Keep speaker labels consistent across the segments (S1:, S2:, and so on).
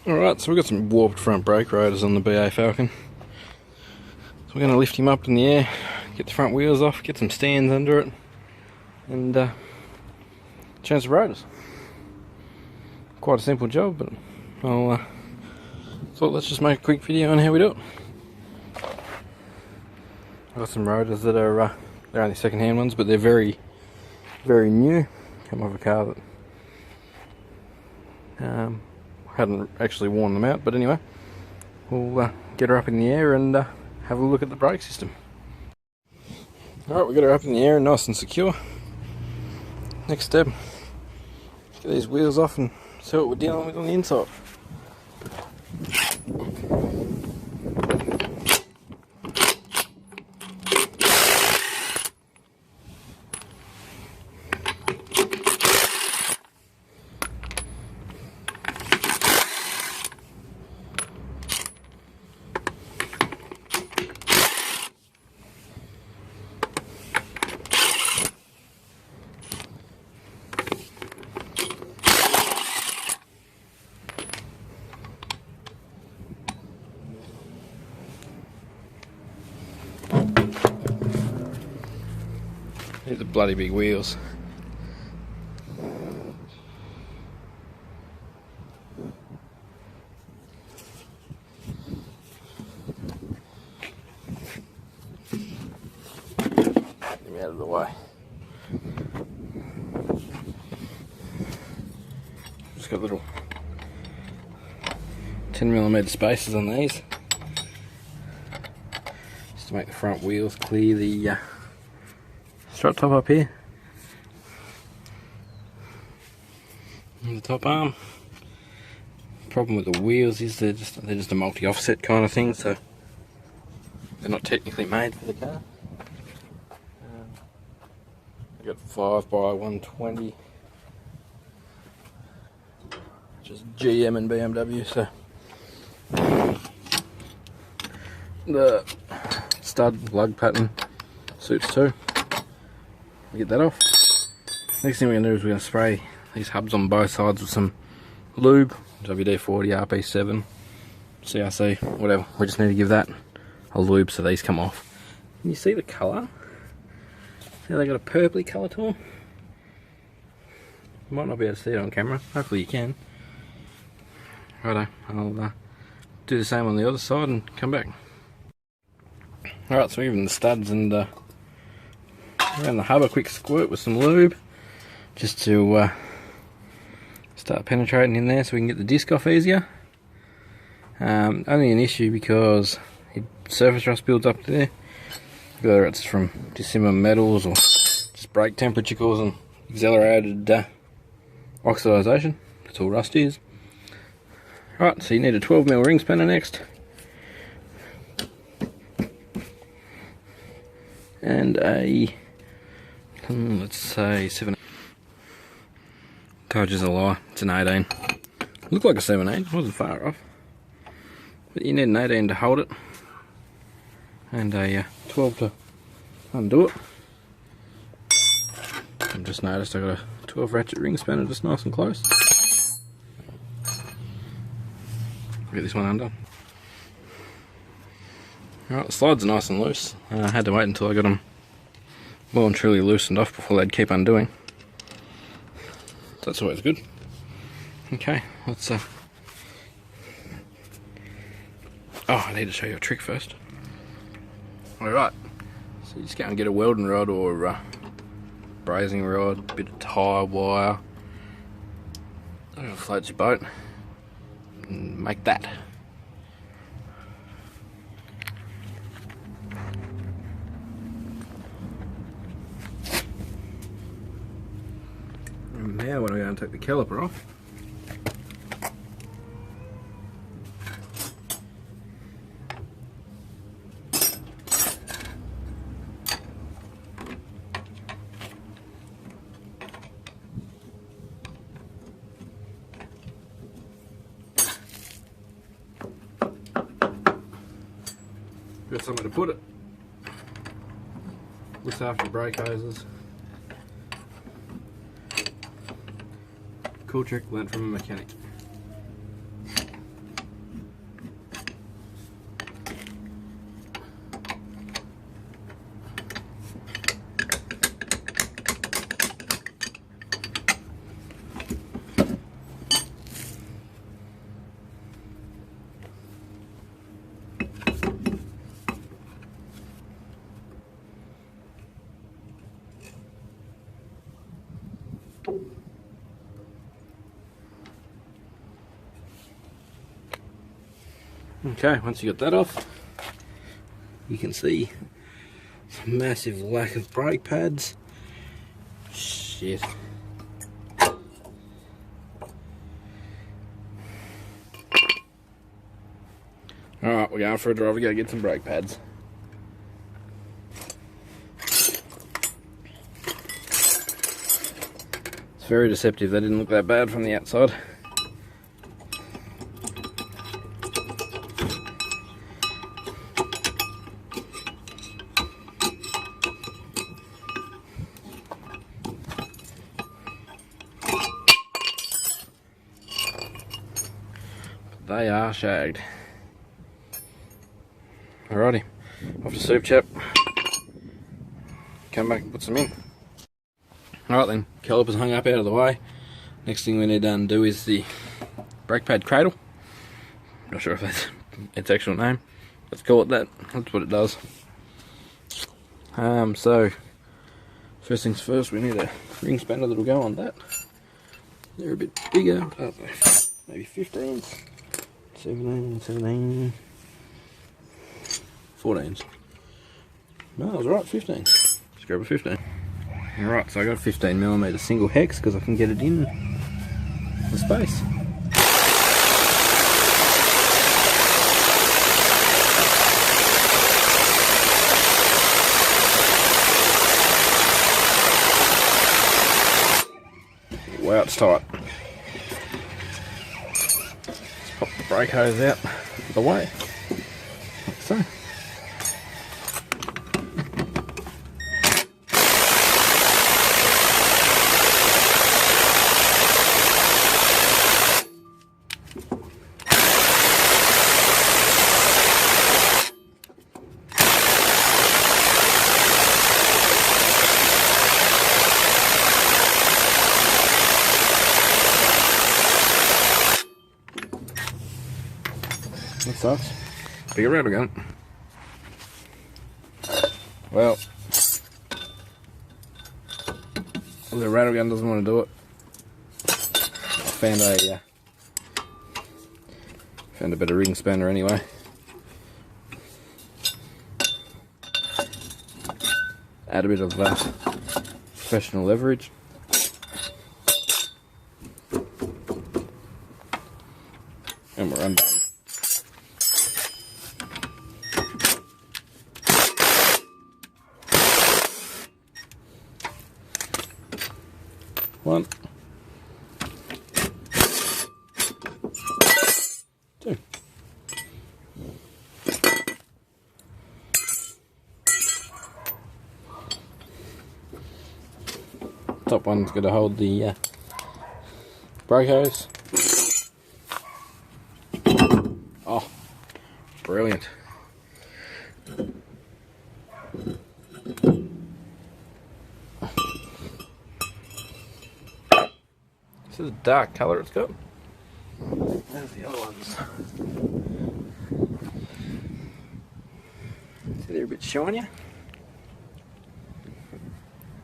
S1: Alright, so we've got some warped front brake rotors on the BA Falcon. So we're going to lift him up in the air, get the front wheels off, get some stands under it, and change the rotors. Quite a simple job, but I'll thought let's just make a quick video on how we do it. I've got some rotors that are they're only second-hand ones, but they're very, very new. Come off a car that hadn't actually worn them out, but anyway, we'll get her up in the air and have a look at the brake system. Alright, we got her up in the air, nice and secure. Next step, get these wheels off and see what we're dealing with on the inside. These are bloody big wheels. Get them out of the way. Just got little 10mm spacers on these, just to make the front wheels clear the strut top up here. And the top arm. Problem with the wheels is they're just a multi-offset kind of thing, so they're not technically made for the car. I got 5x120, which is GM and BMW, so the stud lug pattern suits too. Get that off. Next thing we're going to do is we're going to spray these hubs on both sides with some lube, WD-40, RP7, CRC, whatever. We just need to give that a lube so these come off. Can you see the colour? See how they got a purpley colour to them? You might not be able to see it on camera, hopefully you can. Righto, I'll do the same on the other side and come back. Alright, so even the studs and around the hub a quick squirt with some lube, just to start penetrating in there so we can get the disc off easier. Only an issue because surface rust builds up there, whether it's from dissimilar metals or just brake temperature causing accelerated oxidisation. That's all rust is. Right, so you need a 12mm ring spanner next, and a let's say 7. Told you's a lie, it's an 18. Looked like a 17, wasn't far off. But you need an 18 to hold it, and a 12 to undo it. I've just noticed I got a 12 ratchet ring spanner just nice and close. Get this one undone. Alright, the slides are nice and loose. I had to wait until I got them well and truly loosened off before they'd keep undoing. That's always good. Okay, let's oh, I need to show you a trick first. Alright, so you just go and get a welding rod or brazing rod, a bit of tyre wire, floats your boat, and make that. And now when I go and take the caliper off, got somewhere to put it. Looks after brake hoses. Cool trick learnt from a mechanic. Okay, once you got that off, you can see some massive lack of brake pads. Shit. Alright, we're going for a drive. We gotta get some brake pads. It's very deceptive. They didn't look that bad from the outside. They are shagged. Alrighty, off to soup chap. Come back and put some in. Alright then, caliper's hung up out of the way. Next thing we need to undo is the brake pad cradle. Not sure if that's its actual name. Let's call it that. That's what it does. So first things first, we need a ring spanner that'll go on that. They're a bit bigger, maybe 15s. 17, 14s. No, I was right, 15. Just grab a 15. Alright, so I got a 15mm single hex because I can get it in the space. Wow, it's tight. Pop the brake hose out of the way, like so. That sucks. Bigger rattle gun. Well, the rattle gun doesn't want to do it. I found a better ring spanner anyway. Add a bit of professional leverage. And we're undone. One, two. Top one's going to hold the brake hose. Oh, brilliant. This is a dark colour it's got. There's the other ones. See, they're a bit shinier.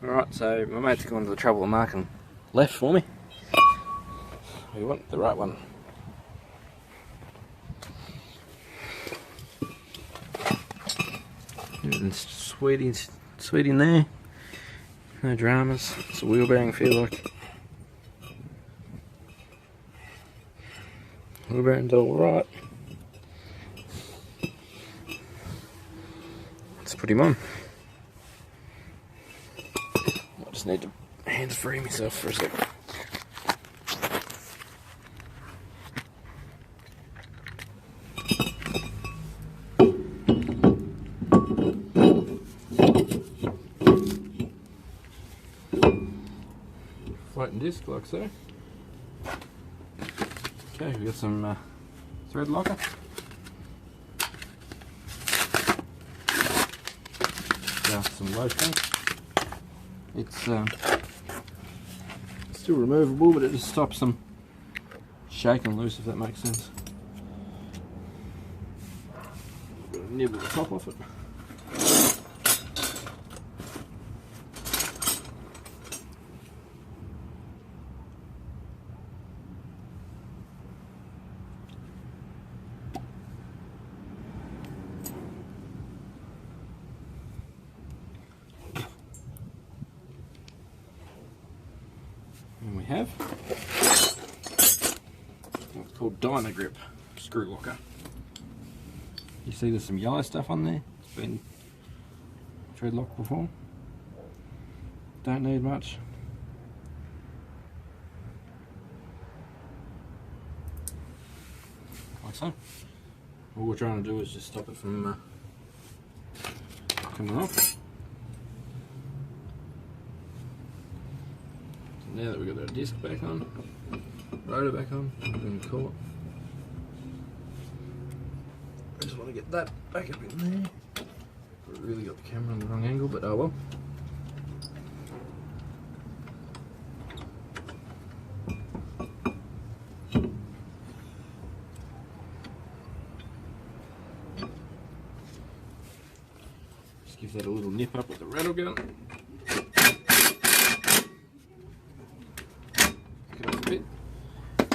S1: Alright, so my mate's gone to the trouble of marking left for me. We want the right one. And sweet in there. No dramas. It's a wheel bearing, feel like. Wheel bearing's all right. Let's put him on. I just need to hands free myself for a second. Floating disc like so. Okay, we got some thread locker. Got some lotion. It's still removable, but it just stops them shaking loose, if that makes sense. Got to nibble the top off it. have. It's called Dyna Grip screw locker. You see there's some yellow stuff on there. It's been thread locked before. Don't need much. Like so. All we're trying to do is just stop it from coming off. So now that we've got our disc back on, rotor back on, I'm going to call it. I just want to get that back up in there. I really got the camera on the wrong angle, but oh well. Just give that a little nip up with the rattle gun. Pick it up a bit.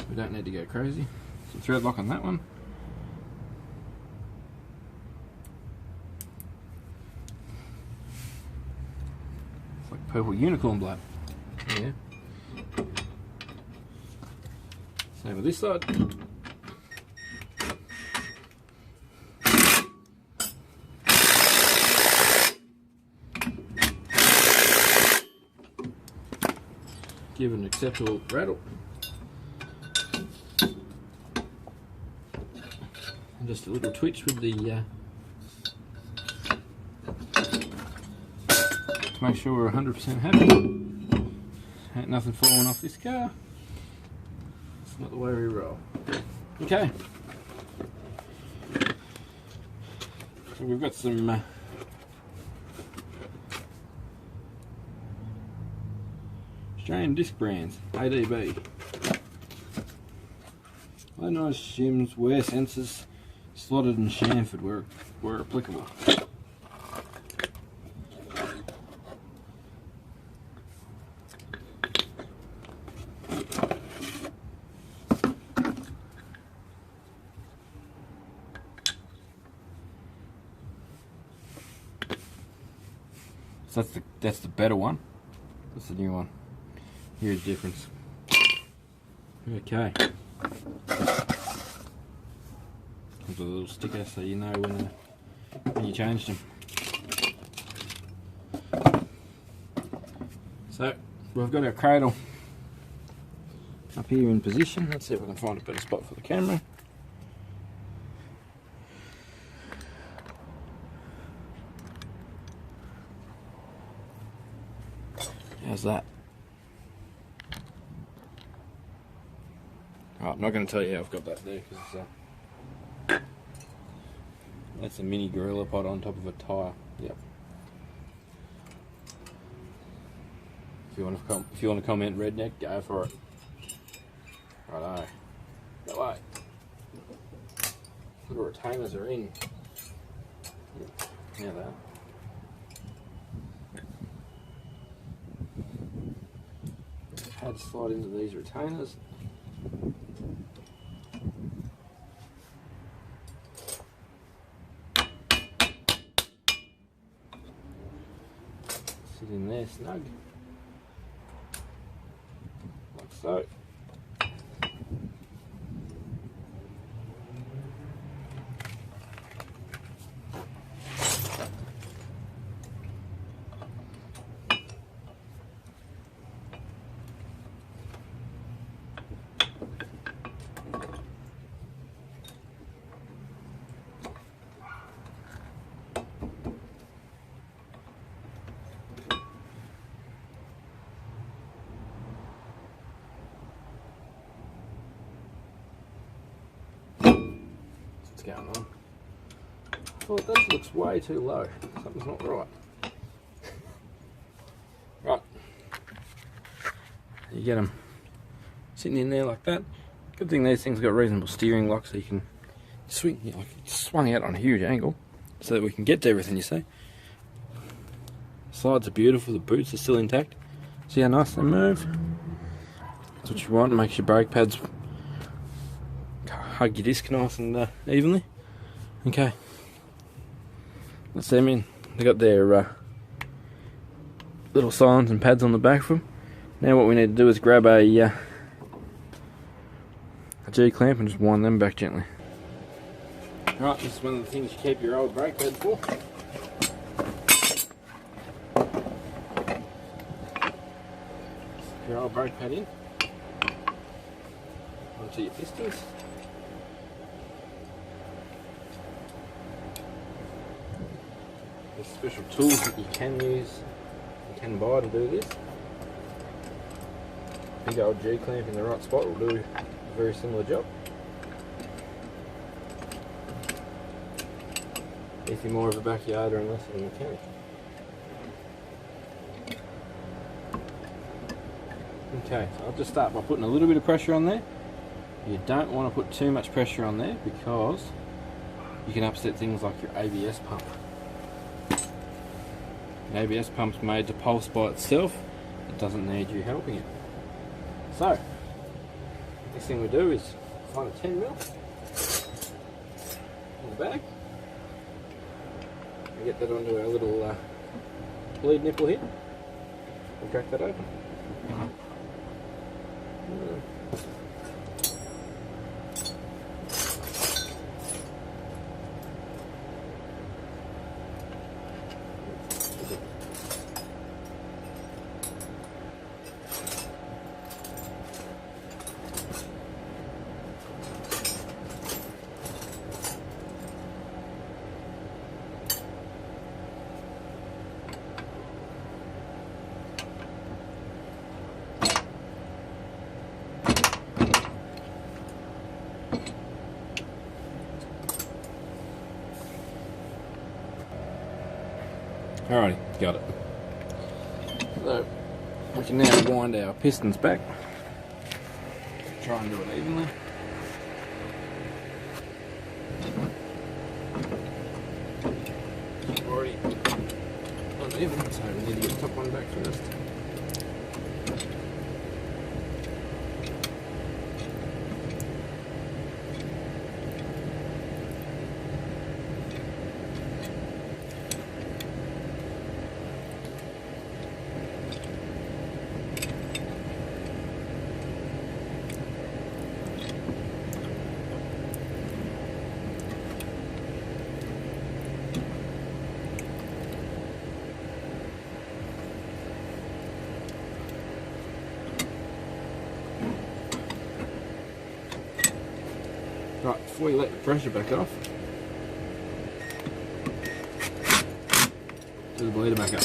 S1: We don't need to go crazy. Some thread lock on that one. Purple unicorn blood. Yeah. Same with this side. Give it an acceptable rattle. And just a little twitch with the to make sure we're 100% happy. Ain't nothing falling off this car. It's not the way we roll. Okay. So we've got some Australian disc brands, ADB. Low noise shims, wear sensors, slotted and chamfered where applicable. So that's the better one. That's the new one. Here's the difference. Okay. Comes with a little sticker so you know when you changed them. So we've got our cradle up here in position. Let's see if we can find a better spot for the camera. How's that? Oh, I'm not going to tell you how I've got that there because that's a mini gorilla pod on top of a tyre. Yep. If you want to comment redneck, go for it. Righto. That way. Little retainers are in. Now that. Pads slide into these retainers. Sit in there snug, like so. Going on. I thought that looks way too low. Something's not right. Right. You get them sitting in there like that. Good thing these things got reasonable steering lock so you can swing, you know, like it's swung out on a huge angle so that we can get to everything, you see. Slides are beautiful, the boots are still intact. See how nice they move? That's what you want, it makes your brake pads hug your disc nice and evenly. Okay, let's them in. They got their little silence and pads on the back of them. Now what we need to do is grab a G-clamp and just wind them back gently. Right, this is one of the things you keep your old brake pad for. Your old brake pad in onto your pistons. There's special tools that you can use, you can buy to do this. Big old G-clamp in the right spot will do a very similar job. If you're more of a backyarder and less of a mechanic. Okay, so I'll just start by putting a little bit of pressure on there. You don't want to put too much pressure on there because you can upset things like your ABS pump. The ABS pump's made to pulse by itself. It doesn't need you helping it. So, next thing we do is find a 10mm in the bag. And get that onto our little bleed nipple here. And crack that open. Alrighty, got it. So, we can now wind our pistons back. Try and do it evenly. Already uneven, so we need to get the top one back first. Right, before you let the pressure back off, do the bleeder back up.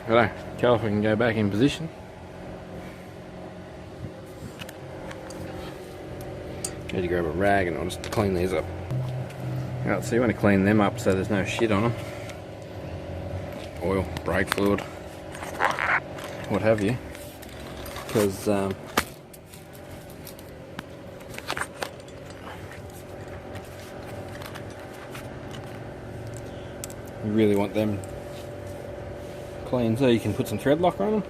S1: Righto, caliper can go back in position. Need to grab a rag and I'll just clean these up. Right, so you want to clean them up so there's no shit on them. Oil, brake fluid, what have you. Because you really want them clean so you can put some thread locker on them.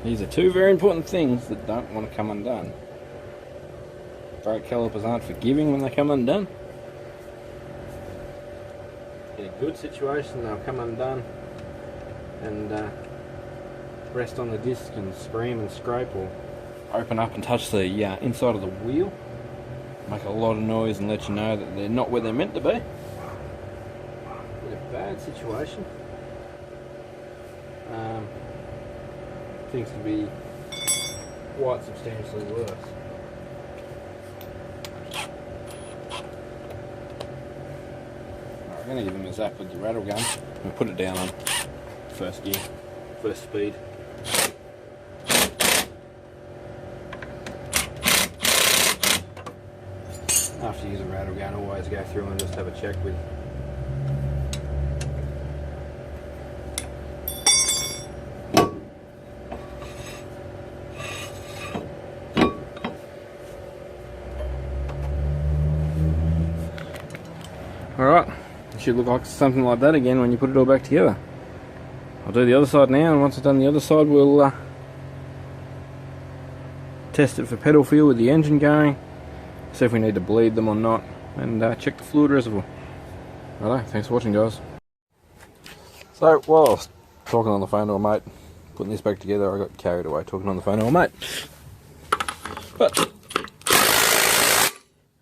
S1: These are two very important things that don't want to come undone. Brake calipers aren't forgiving when they come undone. In a good situation they'll come undone and rest on the disc and scream and scrape, or open up and touch the inside of the wheel, make a lot of noise and let you know that they're not where they're meant to be. In a bad situation, things can be quite substantially worse. Right, we're going to give them a zap with the rattle gun and put it down on first gear, first speed. After you use a rattle gun, always go through and just have a check with should look like something like that again when you put it all back together. I'll do the other side now, and once I've done the other side we'll test it for pedal feel with the engine going, see if we need to bleed them or not, and check the fluid reservoir. Righto, thanks for watching, guys. So while I was talking on the phone to a mate, putting this back together, I got carried away talking on the phone to a mate. But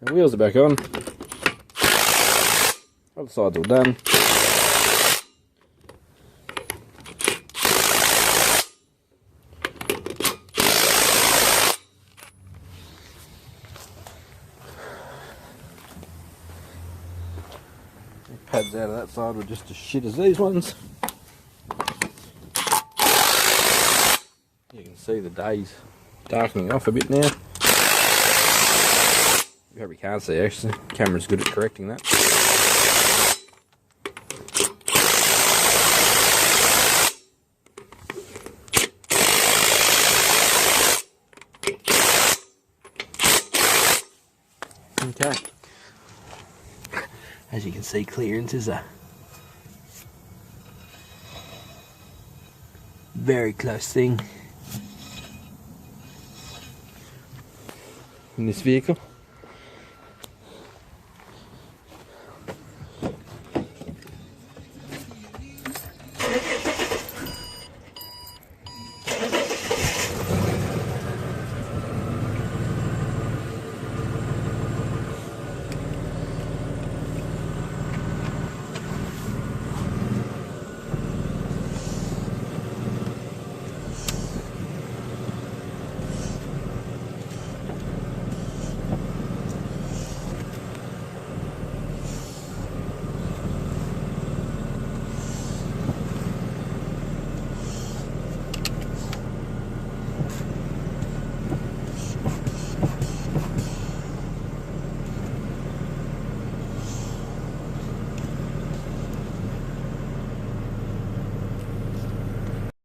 S1: the wheels are back on, other side's all done. Pads out of that side were just as shit as these ones. You can see the days darkening off a bit now. You probably can't see actually, the camera's good at correcting that. Okay. As you can see, clearance is a very close thing in this vehicle.